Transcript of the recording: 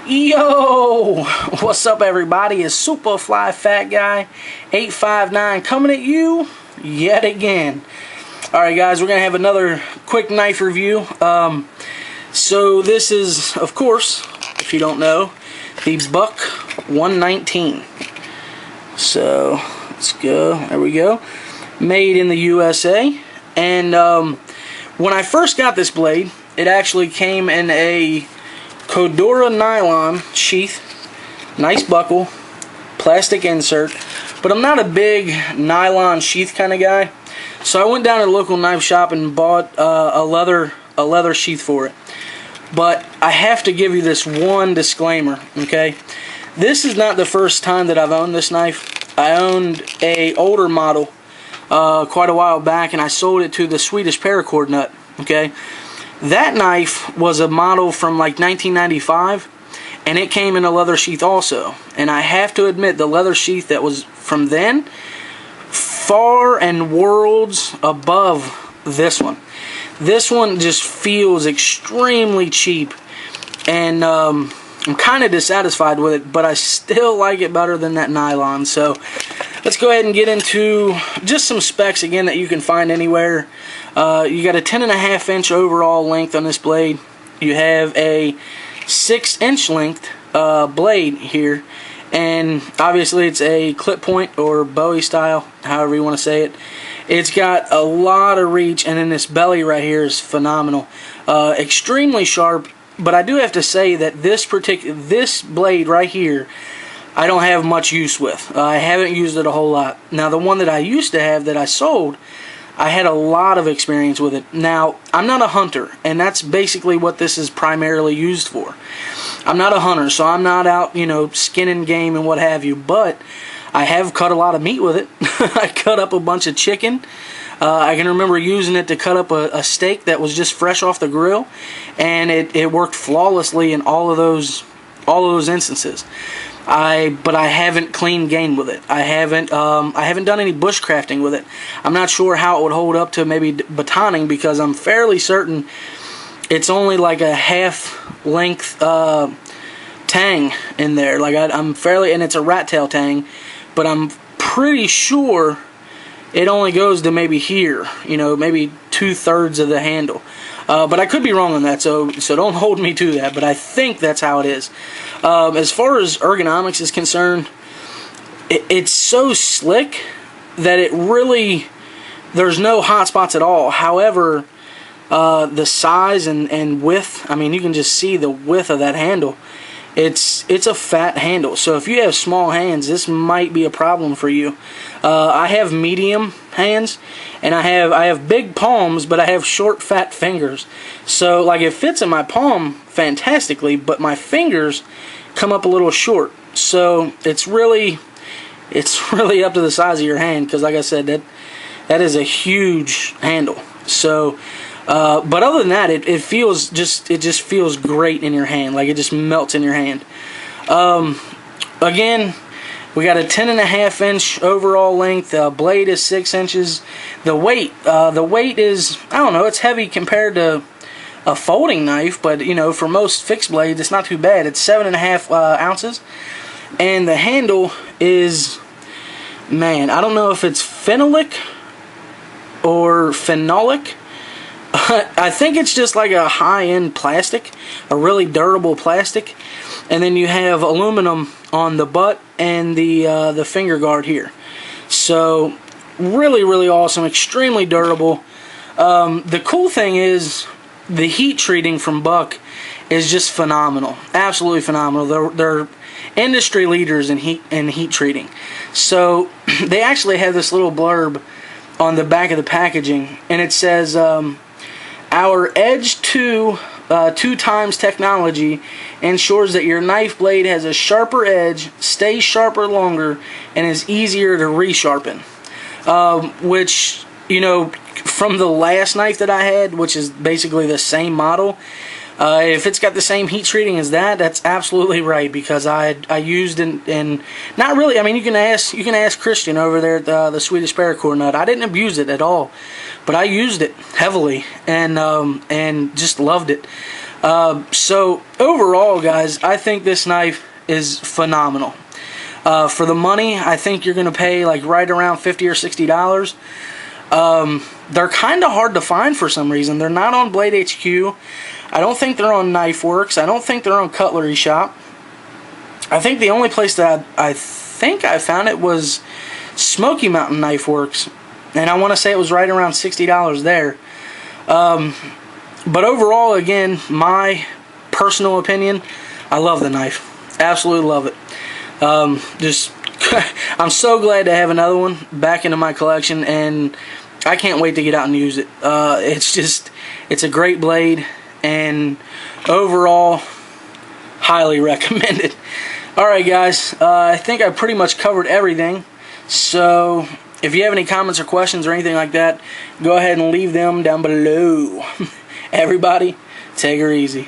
Yo, what's up everybody? It's Superfly Fat Guy 859 coming at you yet again. Alright guys, we're going to have another quick knife review. So this is, of course, if you don't know, the Buck 119. So, let's go. There we go. Made in the USA. And when I first got this blade, it actually came in a Cordura nylon sheath, nice buckle, plastic insert, but I'm not a big nylon sheath kind of guy, so I went down to the local knife shop and bought a leather sheath for it. But I have to give you this one disclaimer, okay? This is not the first time that I've owned this knife. I owned a older model quite a while back, and I sold it to the Swedish paracord nut, okay? That knife was a model from like 1995, and it came in a leather sheath also. And I have to admit, the leather sheath that was from then, far and worlds above this one. This one just feels extremely cheap, and I'm kind of dissatisfied with it, but I still like it better than that nylon. So let's go ahead and get into just some specs again that you can find anywhere. You got a 10.5 inch overall length on this blade. You have a 6-inch length blade here, and obviously it's a clip point or Bowie style, however you want to say it. It's got a lot of reach, and then this belly right here is phenomenal. Extremely sharp, but I do have to say that this blade right here, I don't have much use with. I haven't used it a whole lot. Now the one that I used to have that I sold, I had a lot of experience with it. Now, I'm not a hunter, and that's basically what this is primarily used for. I'm not a hunter, so I'm not out, you know, skinning game and what have you, but I have cut a lot of meat with it. I cut up a bunch of chicken. I can remember using it to cut up a steak that was just fresh off the grill, and it worked flawlessly in all of those instances. But I haven't cleaned game with it. I haven't done any bushcrafting with it. I'm not sure how it would hold up to maybe batoning, because I'm fairly certain it's only like a half length tang in there. Like I'm fairly, and it's a rat tail tang, but I'm pretty sure it only goes to maybe here. You know, maybe 2/3 of the handle. But I could be wrong on that, so don't hold me to that, but I think that's how it is. As far as ergonomics is concerned, it's so slick that it really, there's no hot spots at all. However, the size and width, I mean, you can just see the width of that handle. It's a fat handle, so if you have small hands, this might be a problem for you. I have medium hands, and I have big palms, but I have short, fat fingers. So like it fits in my palm fantastically, but my fingers come up a little short. So it's really up to the size of your hand, because like I said, that is a huge handle. So but other than that, it just feels great in your hand. Like it just melts in your hand. Again, we got a 10.5 inch overall length. Blade is 6 inches. The weight is, I don't know, it's heavy compared to a folding knife, but you know, for most fixed blades, it's not too bad. It's 7.5 ounces, and the handle is, man, I don't know if it's phenolic or phenolic. I think it's just like a high-end plastic, a really durable plastic, and then you have aluminum on the butt and the finger guard here. So really, really awesome, extremely durable. The cool thing is the heat treating from Buck is just phenomenal, absolutely phenomenal. They're industry leaders in heat treating. So they actually have this little blurb on the back of the packaging, and it says, our Edge 2 2x technology ensures that your knife blade has a sharper edge, stays sharper longer, and is easier to resharpen. Which, you know, from the last knife that I had, which is basically the same model, if it's got the same heat treating as that, that's absolutely right, because I used and not really. I mean, you can ask Christian over there at the Swedish paracord nut. I didn't abuse it at all, but I used it heavily and just loved it. So overall, guys, I think this knife is phenomenal. For the money, I think you're going to pay like right around $50 or $60. They're kind of hard to find for some reason. They're not on Blade HQ. I don't think they're on Knife Works. I don't think they're on Cutlery Shop. I think the only place that I think I found it was Smoky Mountain Knife Works, and I want to say it was right around $60 there. But overall, again, my personal opinion, I love the knife. Absolutely love it. I'm so glad to have another one back into my collection, and I can't wait to get out and use it. It's a great blade, and overall, highly recommended. Alright guys, I think I pretty much covered everything. So, if you have any comments or questions or anything like that, go ahead and leave them down below. Everybody, take her easy.